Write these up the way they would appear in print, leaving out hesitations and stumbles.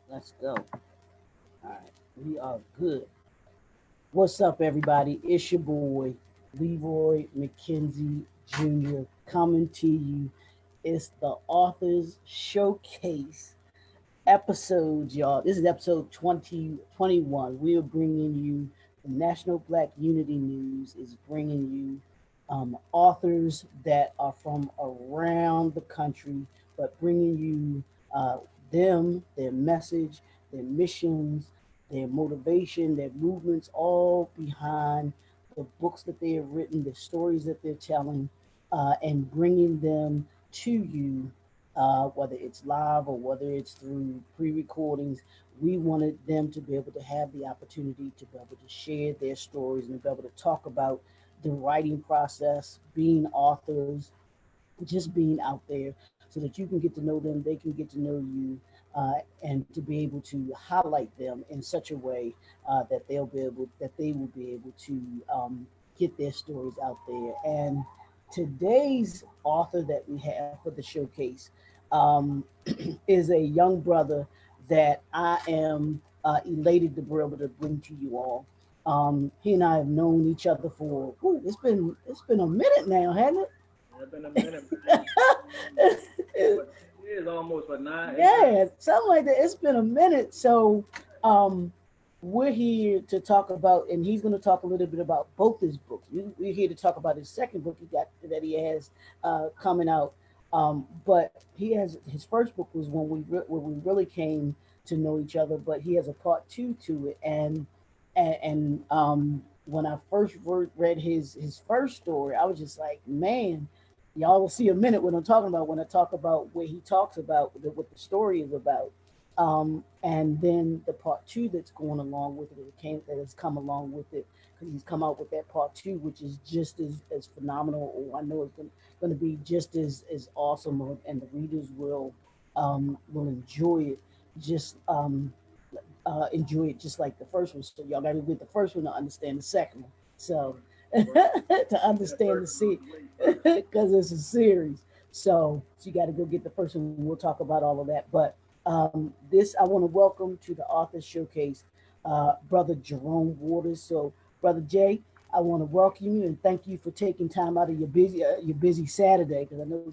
Let's go. All right. We are good. What's up, everybody? It's your boy, Leroy McKenzie Jr., coming to you. It's the Authors Showcase episode, y'all. This is episode 2021. We are bringing you the National Black Unity News is bringing you authors that are from around the country, but bringing you them, their message, their missions, their motivation, their movements, all behind the books that they have written, the stories that they're telling, and bringing them to you, whether it's live or whether it's through pre recordings. We wanted them to be able to have the opportunity to be able to share their stories and be able to talk about the writing process, being authors, just being out there so that you can get to know them, they can get to know you, and to be able to highlight them in such a way that they will be able to get their stories out there. And today's author that we have for the showcase um, is a young brother that I am elated to be able to bring to you all. He and I have known each other for it's been a minute now, hasn't Yeah, it's been a minute, man. it? What 10 years almost, but 9, 8 years. Yeah, something like that. It's been a minute. So um, we're here to talk about, and he's going to talk a little bit about both his books. We're here to talk about his second book he got that he has coming out. But he has his first book was when we really came to know each other. But he has a part two to it, and when I first read his first story, I was just like, man, y'all will see a minute what I'm talking about when I talk about where he talks about what the story is about. And then the part two that's going along with it, that has come along with it, because he's come out with that part two, which is just as phenomenal. Or I know it's going to be just as awesome, and the readers will enjoy it just enjoy it just like the first one. So y'all got to read the first one to understand the second one. So Right. to Get that understand the first one out see the way first. because it's a series. So you got to go get the first one. We'll talk about all of that. But this I want to welcome to the Author Showcase, Brother Jerome Waters. So Brother Jay, I want to welcome you and thank you for taking time out of your busy Saturday, because I know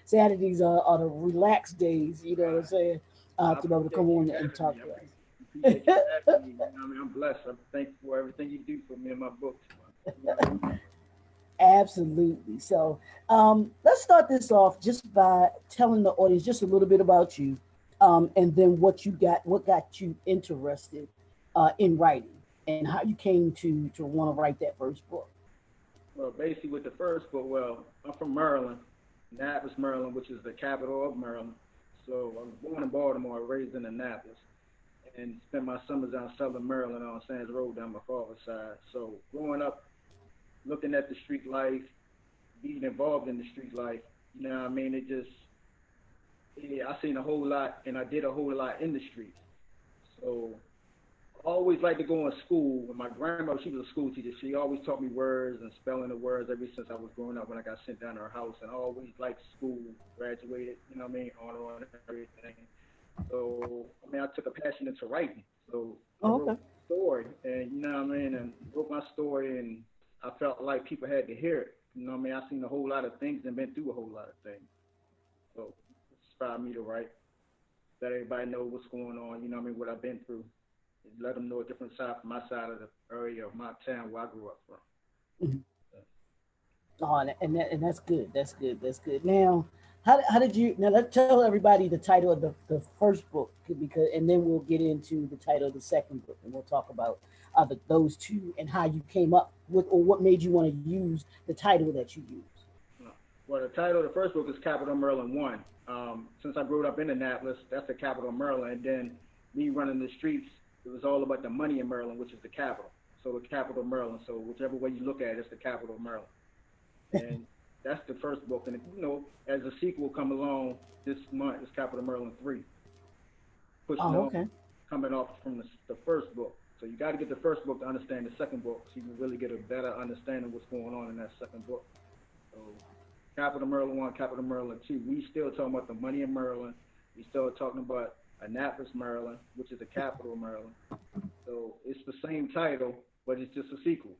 Saturdays are the relaxed days. You know what I'm Right. saying? I To be able to appreciate come you on and having me. talk I to us. appreciate you having me. You know what I mean? I'm blessed. I'm thankful for everything you do for me and my books. You know what I mean? Absolutely. So let's start this off just by telling the audience just a little bit about you, and then what got you interested in writing, and how you came to want to write that first book. Well, basically with the first book, well, I'm from Maryland, Annapolis, Maryland, which is the capital of Maryland. So I was born in Baltimore, raised in Annapolis, and spent my summers down Southern Maryland on Sands Road down my father's side. So growing up, looking at the street life, being involved in the street life, you know what I mean? It just, yeah, I seen a whole lot and I did a whole lot in the streets. So I always liked to go in school. When my grandmother, she was a school teacher. She always taught me words and spelling the words ever since I was growing up when I got sent down to her house. And I always liked school, graduated, you know what I mean, honor and everything. So, I mean, I took a passion into writing. So I Oh, wrote okay. a story and, you know what I mean, and wrote my story and I felt like people had to hear it. You know what I mean? I've seen a whole lot of things and been through a whole lot of things. So it inspired me to write, let everybody know what's going on, you know what I mean, what I've been through. Let them know a different side from my side of the area of my town where I grew up from. Mhm. Oh, and that's good. That's good. That's good. Now, how did you now? Let's tell everybody the title of the first book, because and then we'll get into the title of the second book, and we'll talk about those two and how you came up with, or what made you want to use the title that you use. Well, the title of the first book is Capital Maryland 1. Since I grew up in Annapolis, that's the capital of Maryland. And then me running the streets, it was all about the money in Maryland, which is the capital. So the capital of Maryland. So whichever way you look at it, it's the capital of Maryland. And that's the first book. And, you know, as a sequel come along this month, it's Capital Maryland 3, pushing Oh, on, okay. coming off from the first book. So you got to get the first book to understand the second book so you can really get a better understanding of what's going on in that second book. So Capital Maryland 1, Capital Maryland 2. We still talking about the money in Maryland. We still talking about Annapolis, Maryland, which is the capital of Maryland. So it's the same title, but it's just a sequel.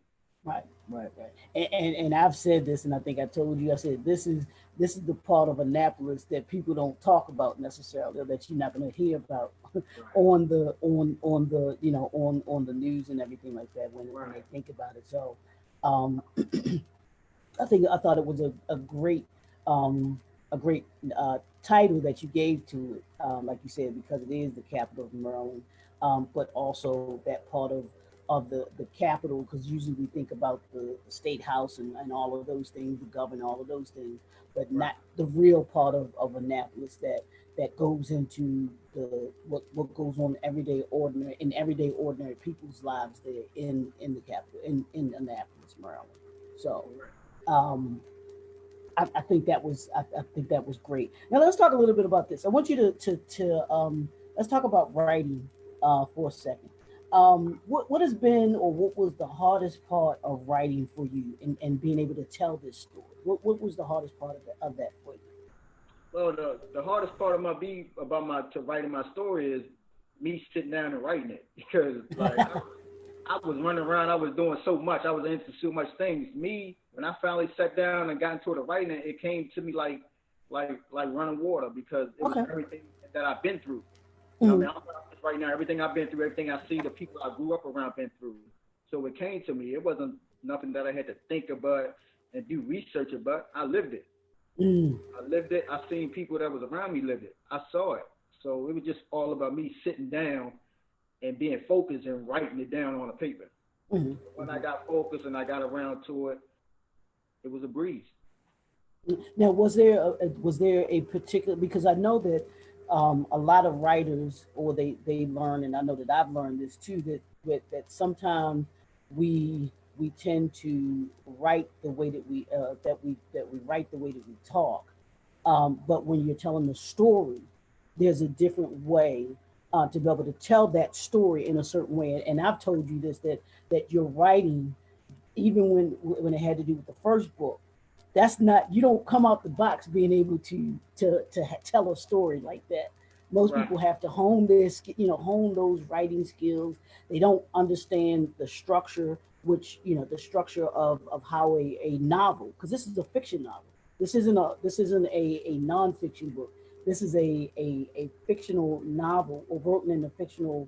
Right, right. And I've said this, and I think I told you. I said this is the part of Annapolis that people don't talk about necessarily, or that you're not going to hear about Right. on the on the news and everything like that when they Right. think about it. So, um, I thought it was um, a great title that you gave to it, like you said, because it is the capital of Maryland, but also that part of the capital, because usually we think about the state house and all of those things, the governor, all of those things, but Right. not the real part of Annapolis that goes into what goes on everyday ordinary people's lives there in the capital in Annapolis, Maryland. So Correct. um, I think I think that was great. Now let's talk a little bit about this. I want you to let's talk about writing for a second. What has been or what was the hardest part of writing for you and being able to tell this story? What was the hardest part of that for you? Well, the hardest part of my be about my to writing my story is me sitting down and writing it because like I was running around, I was doing so much, I was into so much things. Me, when I finally sat down and got into the writing, it came to me like running water because it was Okay. everything that I've been through. You know what I Mm-hmm. mean? I'm right now, everything I've been through, everything I see, the people I grew up around been through. So it came to me. It wasn't nothing that I had to think about and do research about. I lived it. Mm. I lived it. I seen people that was around me live it. I saw it. So it was just all about me sitting down and being focused and writing it down on a paper. Mm-hmm. When I got focused and I got around to it, it was a breeze. Now, was there a particular, because I know that a lot of writers, or they learn, and I know that I've learned this too, that sometimes we tend to write the way that we write the way that we talk, but when you're telling the story, there's a different way to be able to tell that story in a certain way. And I've told you this, that your writing, even when it had to do with the first book, that's not, you don't come out the box being able to tell a story like that. Most Right, people have to hone hone those writing skills. They don't understand the structure, which the structure of how a novel, because this is a fiction novel. This isn't a nonfiction book. This is a fictional novel, or written in a fictional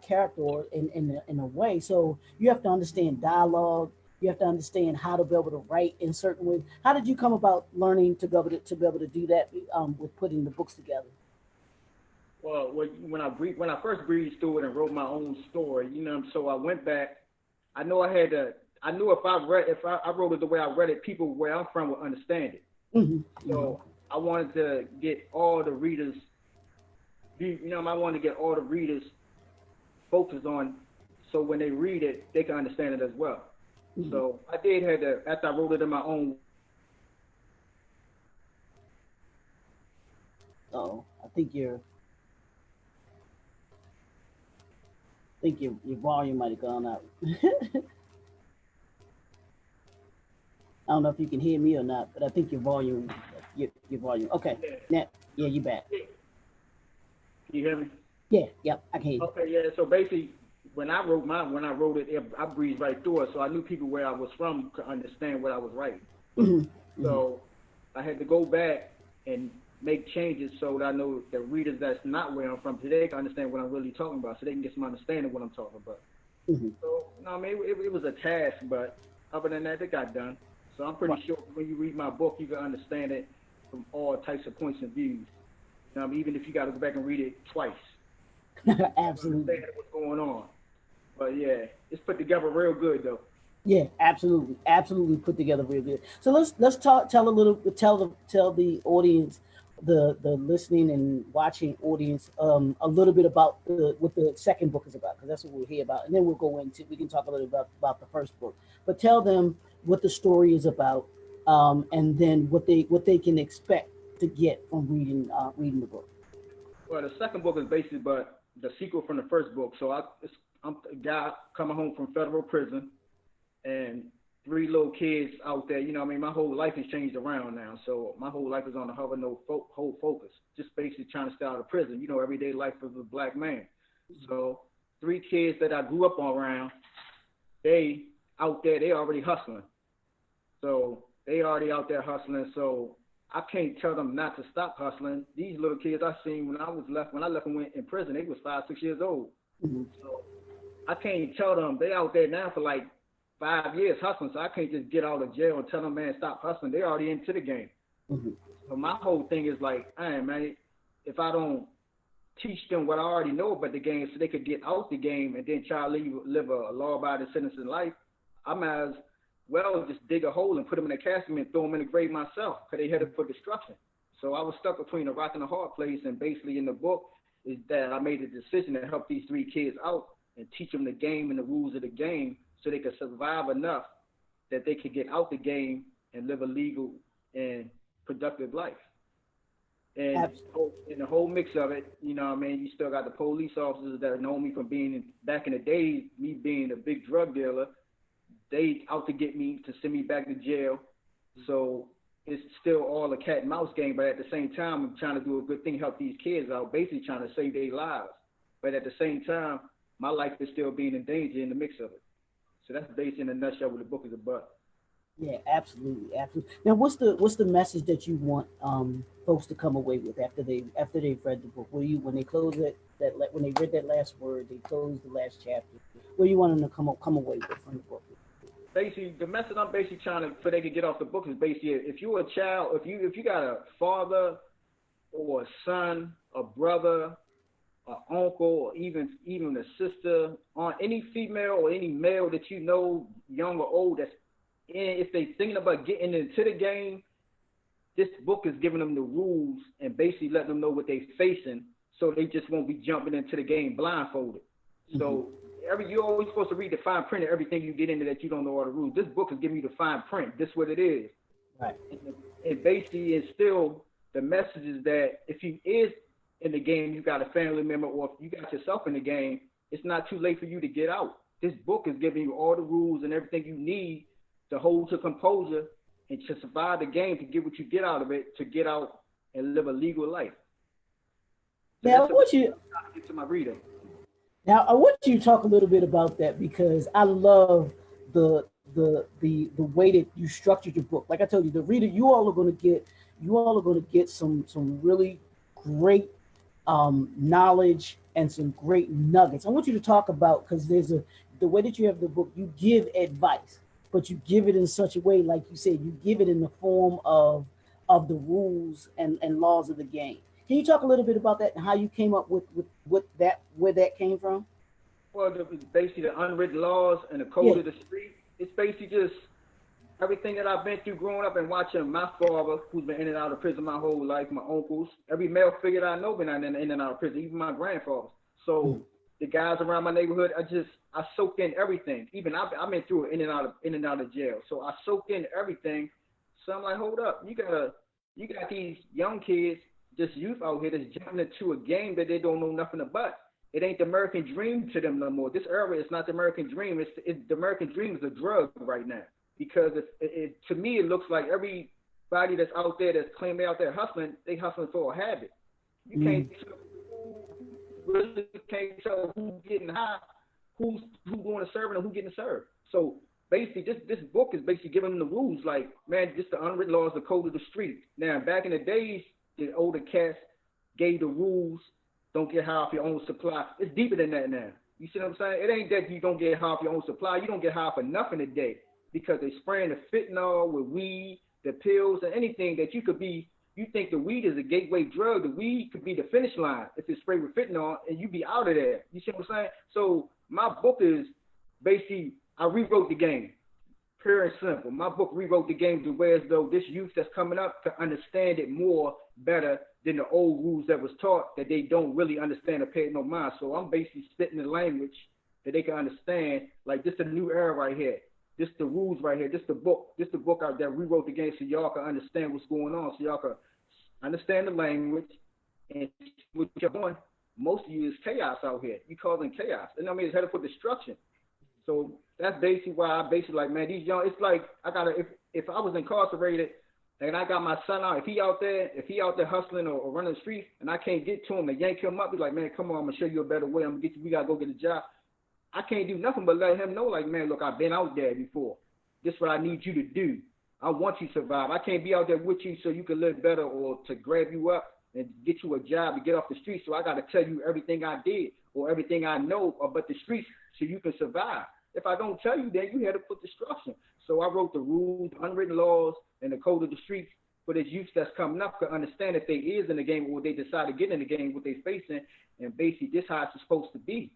character in a way. So you have to understand dialogue. You have to understand how to be able to write in certain ways. How did you come about learning to be able to do that with putting the books together? well, when I first breezed through it and wrote my own story, so I went back. I know I had to. I knew if I wrote it the way I read it, people where I'm from would understand it. Mm-hmm, mm-hmm. So I wanted to get all the readers. I wanted to get all the readers focused on, so when they read it, they can understand it as well. Mm-hmm. So I did have to, after I wrote it in my own. So I think your volume might have gone out. I don't know if you can hear me or not, but I think your volume. Okay, Yeah, now yeah, you back. yeah. Can you hear me? Yeah, yep, I can hear you. Okay, yeah. So basically, when I wrote it, I breezed right through it, so I knew people where I was from could understand what I was writing. Mm-hmm, mm-hmm. So I had to go back and make changes so that I know the readers that's not where I'm from, so they can understand what I'm really talking about, so they can get some understanding of what I'm talking about. Mm-hmm. So, no, I mean, it was a task, but other than that, it got done. So I'm pretty Right. sure when you read my book, you can understand it from all types of points of views. Even if you got to go back and read it twice, you Absolutely. understand what's going on. But yeah, it's put together real good though. Yeah, absolutely put together very good. So let's talk tell a little tell the audience, the listening and watching audience, a little bit about what the second book is about, because that's what we'll hear about, and then we can talk a little about the first book. But tell them what the story is about, and then what they can expect to get from reading the book. Well, the second book is basically but the sequel from the first book. So I'm a guy coming home from federal prison, and three little kids out there. You know, what I mean, my whole life has changed around now. So my whole life is on the hover no whole focus, just basically trying to stay out of prison. You know, everyday life of a black man. So three kids that I grew up around, they out there, they already hustling. So they already out there hustling. So I can't tell them not to stop hustling. These little kids I seen when I left and went in prison, they was 5, 6 years old. Mm-hmm. So I can't tell them they out there now for like 5 years hustling. So I can't just get out of jail and tell them, man, stop hustling. They already into the game. Mm-hmm. So my whole thing is like, hey man, if I don't teach them what I already know about the game so they could get out the game and then try to live a law-abiding citizen life, I might as well just dig a hole and put them in a casket and throw them in the grave myself because they headed for destruction. So I was stuck between a rock and a hard place, and basically in the book is that I made a decision to help these three kids out and teach them the game and the rules of the game so they could survive enough that they could get out the game and live a legal and productive life. And in the whole mix of it, you know what I mean, you still got the police officers that know me from being back in the days, me being a big drug dealer. They out to get me to send me back to jail. So it's still all a cat and mouse game, but at the same time, I'm trying to do a good thing, help these kids out, basically trying to save their lives. But at the same time, my life is still being in danger in the mix of it. So that's basically in a nutshell what the book is about. Yeah, absolutely, absolutely. Now, what's the message that you want folks to come away with after they've read the book? What do you when they close when they read that last word, they close the last chapter? What do you want them to come away with from the book? Basically, the message I'm basically trying to so they can get off the book is basically if you're a child, if you got a father or a son, a brother, an uncle, or even a sister, on any female or any male that you know, young or old, that's if they thinking about getting into the game, this book is giving them the rules and basically letting them know what they're facing, so they just won't be jumping into the game blindfolded. Mm-hmm. So you're always supposed to read the fine print of everything you get into that you don't know all the rules. This book is giving you the fine print. This is what it is. Right. And basically instill the messages that if you is in the game, you got a family member, or if you got yourself in the game, it's not too late for you to get out. This book is giving you all the rules and everything you need to hold your composure and to survive the game, to get what you get out of it, to get out and live a legal life. So now, I want you to get to my reader. Now, I want you to talk a little bit about that because I love the way that you structured your book. Like I told you, the reader, you all are going to get some really great knowledge and some great nuggets. I want you to talk about because the way that you have the book, you give advice, but you give it in such a way, like you said, you give it in the form of the rules and laws of the game. Can you talk a little bit about that and how you came up with what that where that came from? Well, basically the unwritten laws and the code of the street. It's basically just everything that I've been through growing up and watching my father, who's been in and out of prison my whole life, my uncles, every male figure that I know been in and out of prison, even my grandfather. So the guys around my neighborhood, I soaked in everything. Even I've been through it in and out of jail. So I soaked in everything. So I'm like, hold up, you got these young kids, just youth out here that's jumping into a game that they don't know nothing about. It ain't the American dream to them no more. This era is not the American dream. It's the American dream is a drug right now. Because to me, it looks like everybody that's out there that's claiming they out there hustling, they hustling for a habit. You can't tell who's getting high, who's going to serve and who's getting served. So basically, this book is basically giving them the rules. Like, man, just the unwritten laws, the code of the street. Now, back in the days, the older cats gave the rules. Don't get high off your own supply. It's deeper than that now. You see what I'm saying? It ain't that you don't get high off your own supply. You don't get high for nothing today because they spraying the fentanyl with weed, the pills, and anything that you could be. You think the weed is a gateway drug. The weed could be the finish line if it's sprayed with fentanyl and you be out of there. You see what I'm saying? So my book is basically, I rewrote the game. Pure and simple. My book rewrote the game to where as though this youth that's coming up can understand it more better than the old rules that was taught that they don't really understand or pay no mind. So I'm basically spitting the language that they can understand. Like, this is a new era right here. This the rules right here. This the book out there rewrote the game so y'all can understand what's going on. So y'all can understand the language and what you're doing. Most of you is chaos out here. You causing chaos. And I mean, it's headed for destruction. So that's basically why I basically like, man, these young, it's like I gotta, if I was incarcerated and I got my son out, if he out there hustling or running the streets and I can't get to him and yank him up, be like, man, come on, I'm gonna show you a better way. I'm gonna get you, we gotta go get a job. I can't do nothing but let him know, like, man, look, I've been out there before. This is what I need you to do. I want you to survive. I can't be out there with you so you can live better or to grab you up and get you a job to get off the street. So I got to tell you everything I did or everything I know about the streets so you can survive. If I don't tell you, then you had to put the structure. So I wrote the rules, unwritten laws, and the code of the streets for this youth that's coming up to understand if they is in the game or they decide to get in the game, what they facing, and basically this how it's supposed to be.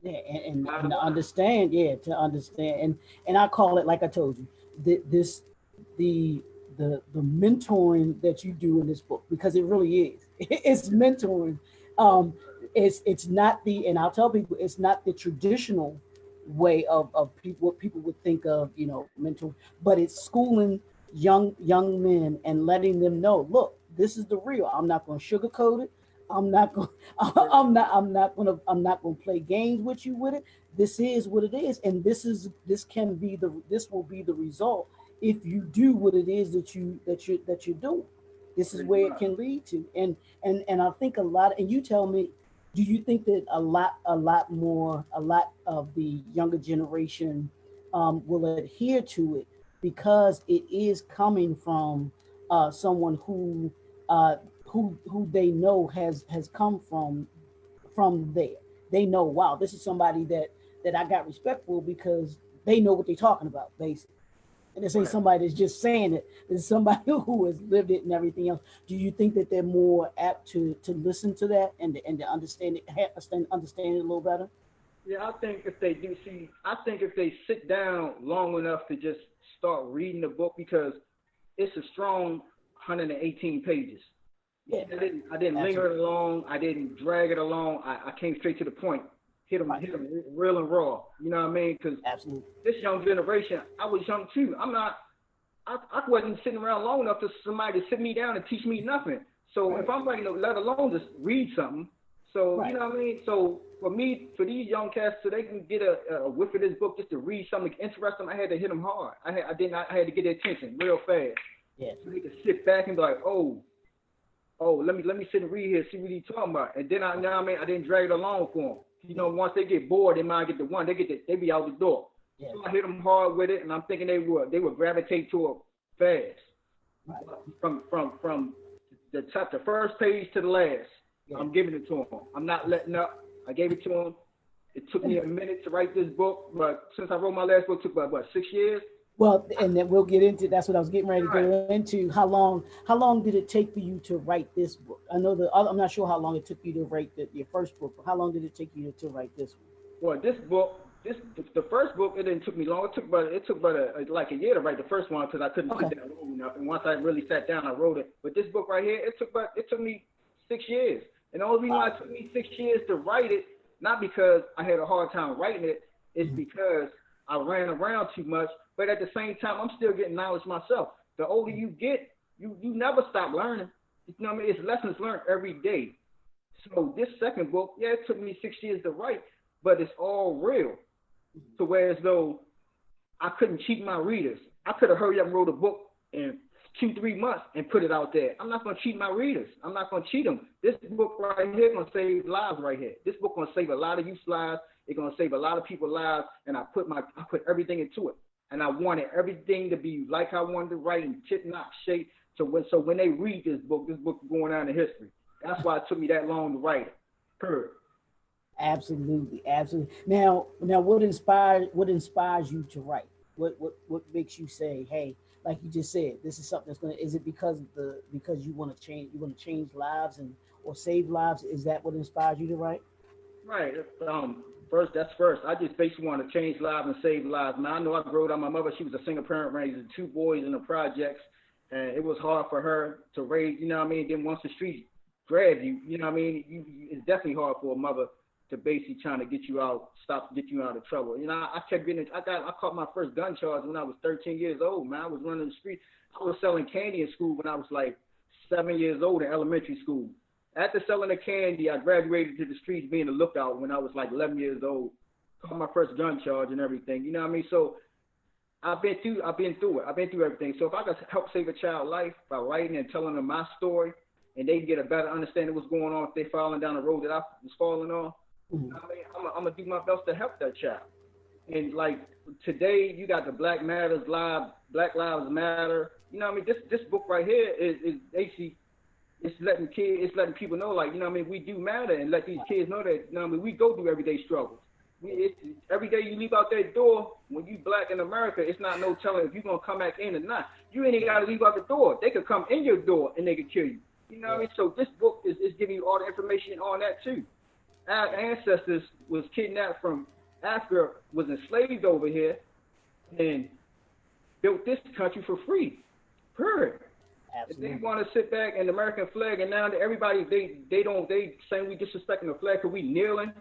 Yeah, and to understand, to understand, and I call it, like I told you, this the the mentoring that you do in this book, because it really is. It's mentoring. Um, it's not the, and I'll tell people, it's not the traditional way of people, what people would think of, mentor, but it's schooling young men and letting them know, look, this is the real. I'm not going to sugarcoat it. I'm not going. I'm not going to play games with you with it. This is what it is, and this will be the result if you do what it is that you're doing. This is Pretty where it much. can lead to, and I think a lot. And you tell me, do you think that a lot of the younger generation will adhere to it because it is coming from someone uh, who they know has come from there. They know, wow, this is somebody that I got respect for because they know what they're talking about, basically. And this ain't Right. somebody that's just saying it. It's somebody who has lived it and everything else. Do you think that they're more apt to listen to that and to understand it a little better? Yeah, I think if they do see, I think if they sit down long enough to just start reading the book because it's a strong 118 pages. Yeah, I didn't linger absolutely. it along. I didn't drag it along. I came straight to the point. Right, Hit them real and raw. You know what I mean? Because absolutely. this young generation, I was young too. I wasn't sitting around long enough for somebody to sit me down and teach me nothing. So if Right, I'm writing, let alone just read something. So you right. know what I mean. So for me, for these young cats, so they can get a whiff of this book just to read something interesting, I had to hit them hard. I had to get their attention real fast, Yes, so they could sit back and be like, oh, let me sit and read here, see what he's talking about. And then you know what I mean, I didn't drag it along for them. Once they get bored, they might get the one. They be out the door. yes, So I hit them hard with it, and I'm thinking they would gravitate to it fast. right. From the first page to the last, Yeah. I'm giving it to them. I'm not letting up. I gave it to them. It took me And a minute to write this book, but since I wrote my last book, it took about what 6 years. well, and then we'll get into, that's what I was getting ready to All right. go into. How long did it take for you to write this book? I know I'm not sure how long it took you to write your first book, but how long did it take you to write this one? Well, this book, the first book, it didn't took me long. It took about like a year to write the first one because I couldn't Okay. sit down long enough. And once I really sat down, I wrote it. But this book right here, it took me 6 years. And the only reason why Wow. it took me 6 years to write it, not because I had a hard time writing it, is Mhm. because I ran around too much. But at the same time, I'm still getting knowledge myself. The older you get, you never stop learning. You know what I mean? It's lessons learned every day. So this second book, yeah, it took me 6 years to write, but it's all real. So whereas though I couldn't cheat my readers, I could have hurried up and wrote a book in 2, 3 months and put it out there. I'm not gonna cheat my readers. I'm not gonna cheat them. This book right here gonna save lives right here. This book gonna save a lot of youth lives. It's gonna save a lot of people's lives, and I put everything into it, and I wanted everything to be like I wanted to write in tip top shape. So when they read this book is going down in history. That's why it took me that long to write it. Period. Absolutely, absolutely. Now, what inspires you to write? What makes you say, hey, like you just said, this is something that's gonna? Is it because you want to change lives and or save lives? Is that what inspires you to write? Right. First, that's first. I just basically want to change lives and save lives. Man, I know I grew up. My mother, she was a single parent raising two boys in the projects, and it was hard for her to raise. You know what I mean? Then once the streets grab you, you know what I mean? It's definitely hard for a mother to basically trying to get you out, get you out of trouble. I kept getting. I caught my first gun charge when I was 13 years old. Man, I was running the street. I was selling candy in school when I was like 7 years old in elementary school. After selling the candy, I graduated to the streets being a lookout when I was like 11 years old. caught my first gun charge and everything. You know what I mean? So I've been through it. I've been through everything. So if I could help save a child's life by writing and telling them my story, and they get a better understanding of what's going on if they're falling down the road that I was falling on, Mm-hmm. I mean, I'm gonna do my best to help that child. And like today, you got the Black Lives Matter. You know what I mean? This book right here is actually it's letting people know, like, you know what I mean, we do matter, and let these kids know that, you know what I mean, we go through everyday struggles. Every day you leave out that door, when you black in America, it's not no telling if you're gonna come back in or not. You ain't even gotta leave out the door. They could come in your door and they could kill you. You know what I mean? So this book is giving you all the information on that too. Our ancestors was kidnapped from Africa, was enslaved over here, and built this country for free. Period. Absolutely. If they want to sit back and the American flag, and now that everybody they saying we disrespecting the flag because we kneeling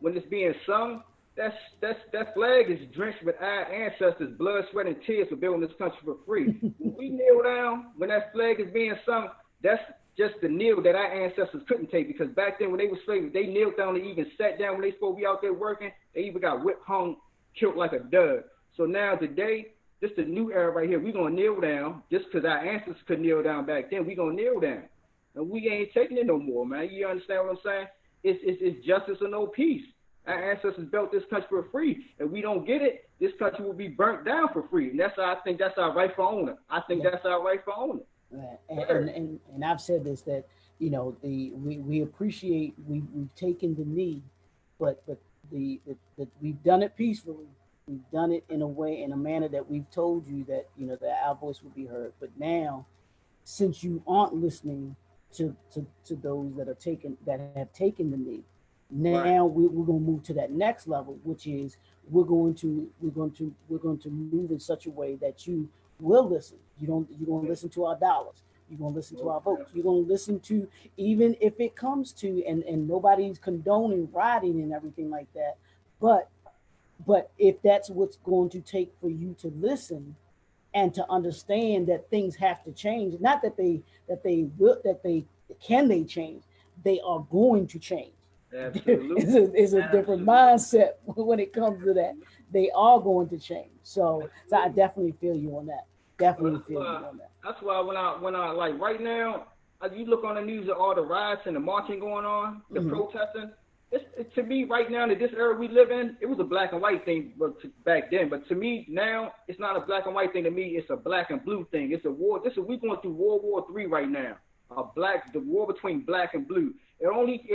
when it's being sung. That flag is drenched with our ancestors' blood, sweat, and tears for building this country for free. When we kneel down, when that flag is being sung, that's just the kneel that our ancestors couldn't take, because back then when they were slaves, they kneeled down, they even sat down when they supposed to be out there working. They even got whipped, hung, killed like a dog. So now today, this is the new era right here. We're going to kneel down just because our ancestors could kneel down back then. We're going to kneel down. And we ain't taking it no more, man. You understand what I'm saying? It's justice or no peace. Our ancestors built this country for free. If we don't get it, this country will be burnt down for free. And I think that's our rightful owner. I think that's our rightful owner. And I've said this, that, you know, we appreciate we've taken the knee, but the we've done it peacefully. We've done it in a way, in a manner that we've told you that, you know, that our voice will be heard. But now, since you aren't listening to those that have taken the knee, now Right. we're going to move to that next level, which is we're going to move in such a way that you will listen. You're going to listen to our dollars. You're going to listen to our votes. You're going to listen to, even if it comes to, and nobody's condoning rioting and everything like that, but if that's what's going to take for you to listen and to understand that things have to change, not that they can they change, they are going to change. Absolutely. It's a different mindset when it comes to that. They are going to change. So I definitely feel you on that. Well, Definitely feel you on that. that's why when I like right now, you look on the news of all the riots and the marching going on, the protesting. To me right now, in this era we live in, it was a black and white thing back then. But to me now, it's not a black and white thing. To me, it's a black and blue thing. It's a war. We're going through World War III right now. The war between black and blue. It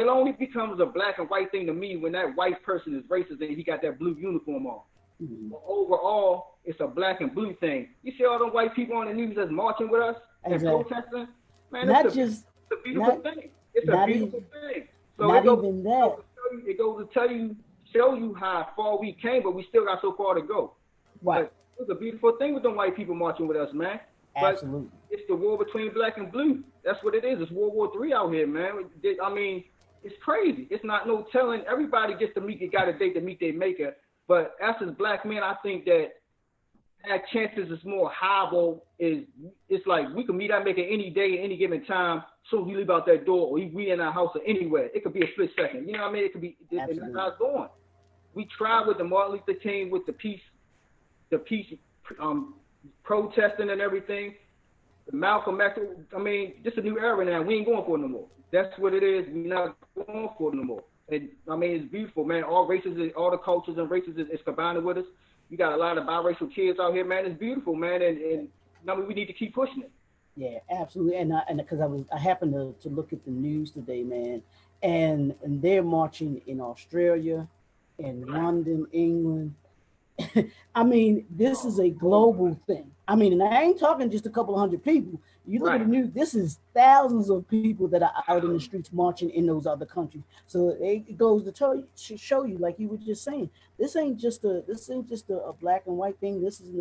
only becomes a black and white thing to me when that white person is racist and he got that blue uniform on. But overall, it's a black and blue thing. You see all them white people on the news that's marching with us and protesting? Man, it's a beautiful thing. It's a beautiful thing. So not even that. It goes to show you how far we came, but we still got so far to go. Right. But it's a beautiful thing with them white people marching with us, man. Absolutely. But it's the war between black and blue. That's what it is. It's World War III out here, man. I mean, it's crazy. It's not no telling. Everybody gets to meet, got a date to meet their maker. But us as black men, I think that our chances is more highable. It's like we can meet our maker any day, any given time. So we leave out that door, or we in our house, or anywhere. It could be a split second. You know what I mean? It could be. And that's how it's going. We tried with the Martin Luther King, with the peace protesting and everything. Malcolm X. I mean, this is a new era now. We ain't going for it no more. That's what it is. We're not going for it no more. And I mean, it's beautiful, man. All races, all the cultures and races is combining with us. You got a lot of biracial kids out here, man. It's beautiful, man. And I mean, we need to keep pushing it. Yeah, absolutely. And because I happened to look at the news today, man, and they're marching in Australia, in London, England. I mean, this is a global thing. I mean, and I ain't talking just a couple of hundred people. You look at the news, this is thousands of people that are out in the streets marching in those other countries. So it goes to show you, like you were just saying, this ain't just a black and white thing. This is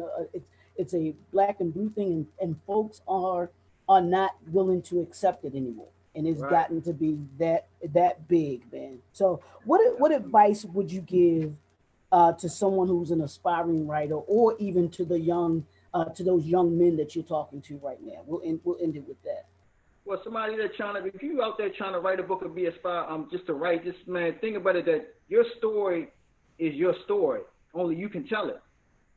it's a black and blue thing, and folks are not willing to accept it anymore. And it's gotten to be that big, man. So what advice would you give to someone who's an aspiring writer, or even to to those young men that you're talking to right now? We'll end it with that. Well, somebody that's if you out there trying to write a book or be inspired, just to write, just man, think about it, that your story is your story. Only you can tell it.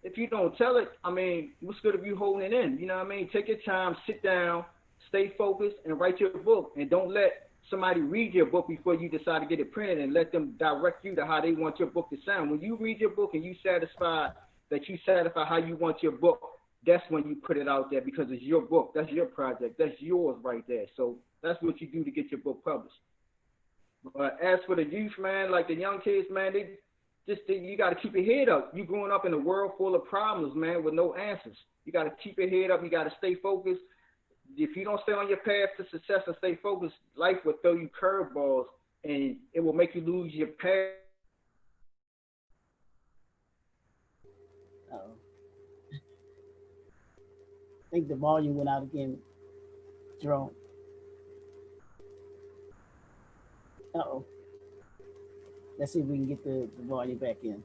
If you don't tell it, I mean, what's good if you holding it in? You know what I mean? Take your time, sit down, stay focused, and write your book. And don't let somebody read your book before you decide to get it printed, and let them direct you to how they want your book to sound. When you read your book and you satisfy how you want your book, that's when you put it out there, because it's your book. That's your project. That's yours right there. So that's what you do to get your book published. But as for the youth, man, like the young kids, man, you got to keep your head up. You growing up in a world full of problems, man, with no answers. You got to keep your head up. You got to stay focused. If you don't stay on your path to success and stay focused, life will throw you curveballs, and it will make you lose your path. Uh-oh. I think the volume went out again, Jerome. Uh-oh. Let's see if we can get the volume back in.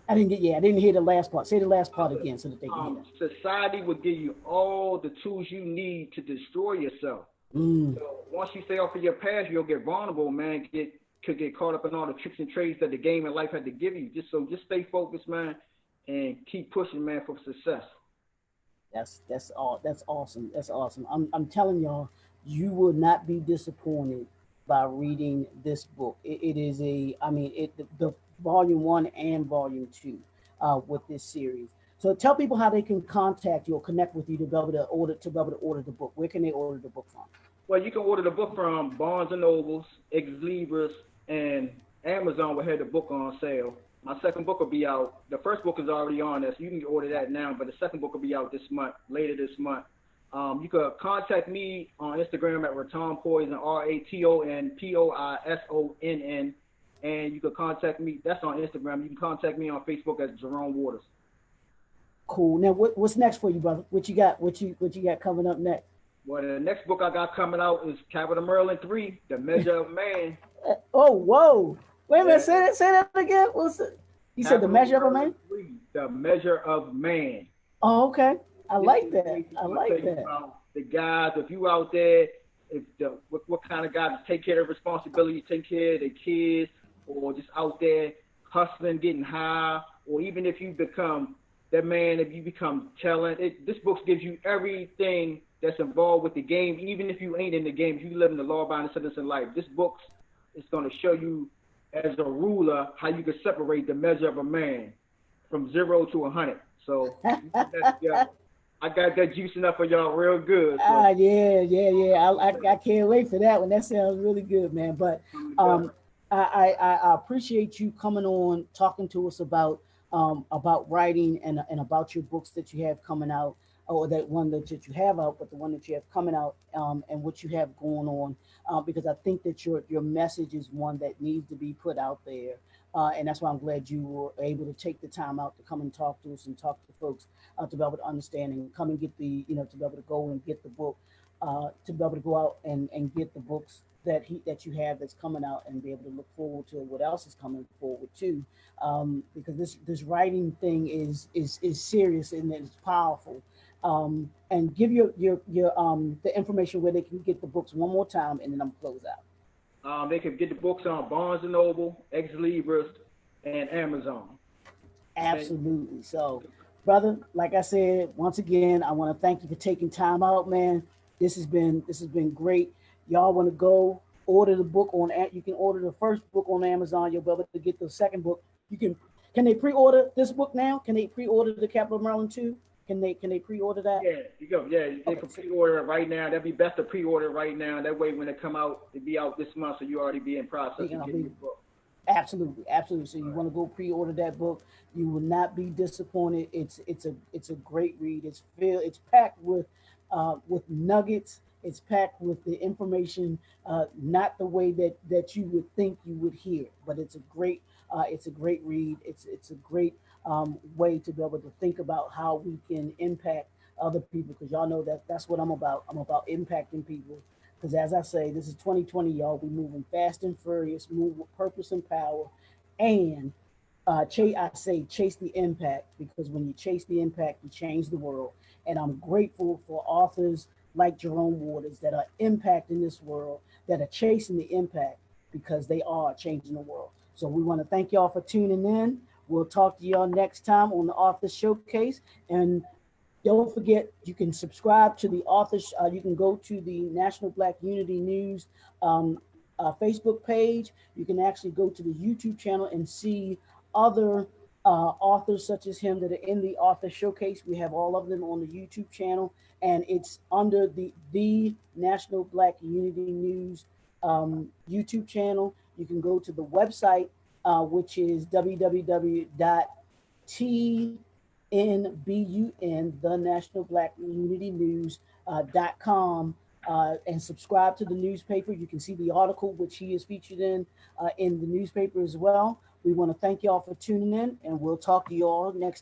I didn't hear the last part. Say the last part again so that they can hear. Society will give you all the tools you need to destroy yourself. So once you stay off of your path, you'll get vulnerable, man. Could get caught up in all the tricks and trades that the game and life had to give you. Just stay focused, man, and keep pushing, man, for success. That's awesome. That's awesome. I'm telling y'all, you will not be disappointed by reading this book. It is the volume 1 and volume 2 with this series. So tell people how they can contact you or connect with you to be able to order the book. Where can they order the book from? Well, you can order the book from Barnes and Nobles, Ex Libris, and Amazon will have the book on sale. My second book will be out. The first book is already on there, so you can order that now, but the second book will be out later this month. You can contact me on Instagram at Raton Poison, RatonPoisonn, and you can contact me. That's on Instagram. You can contact me on Facebook as Jerome Waters. Cool. Now, what's next for you, brother? What you got? What you got coming up next? Well, the next book I got coming out is Capital Maryland 3, The Measure of Man. Oh, whoa! Wait a minute. Say that again. What's it? You said The Measure of a Man? 3, The Measure of Man. Oh, okay. I like that. I like that. The guys, if you out there, what kind of guys take care of responsibility, take care of their kids, or just out there hustling, getting high, or even if you become that man, if you become talent, this book gives you everything that's involved with the game. Even if you ain't in the game, if you live in the law-abiding citizen life, this book is going to show you as a ruler how you can separate the measure of a man from 0 to 100. So I got that juicing up for y'all real good. So. Yeah. I can't wait for that one. That sounds really good, man. But I appreciate you coming on, talking to us about writing and about your books that you have coming out, or that one that you have out, but the one that you have coming out, and what you have going on, because I think that your message is one that needs to be put out there. And that's why I'm glad you were able to take the time out to come and talk to us and talk to folks to be able to understand and come and get to be able to go and get the book, to be able to go out and get the books that you have that's coming out, and be able to look forward to what else is coming forward too, because this writing thing is serious and it's powerful. And give your the information where they can get the books one more time, and then I'm close out. They can get the books on Barnes and Noble, Ex Libris, and Amazon. Absolutely. So, brother, like I said, once again, I want to thank you for taking time out, man. This has been great. Y'all want to go order the book you can order the first book on Amazon. You'll be able to get the second book. Can they pre-order this book now? Can they pre-order the Capital Maryland 2? Can they pre-order that? Yeah, you go. Yeah, they can pre-order it right now. That'd be best to pre-order it right now. That way, when it come out, it'll be out this month, so you already be in process of getting your book. Absolutely. So you want to go pre-order that book. You will not be disappointed. It's a great read. It's packed with nuggets. It's packed with the information, not the way that you would think you would hear, but it's a great read. It's a great way to be able to think about how we can impact other people, because y'all know that's what I'm about. I'm about impacting people. Because as I say, this is 2020, y'all. We moving fast and furious, move with purpose and power, and chase the impact, because when you chase the impact, you change the world. And I'm grateful for authors like Jerome Waters that are impacting this world, that are chasing the impact, because they are changing the world. So we want to thank y'all for tuning in. We'll talk to y'all next time on the Author Showcase. And don't forget, you can subscribe to the authors. You can go to the National Black Unity News Facebook page. You can actually go to the YouTube channel and see other authors such as him that are in the Author Showcase. We have all of them on the YouTube channel, and it's under the National Black Unity News YouTube channel. You can go to the website, which is www.TNBUN, the National Black Unity News.com, and subscribe to the newspaper. You can see the article which he is featured in the newspaper as well. We want to thank y'all for tuning in, and we'll talk to you all next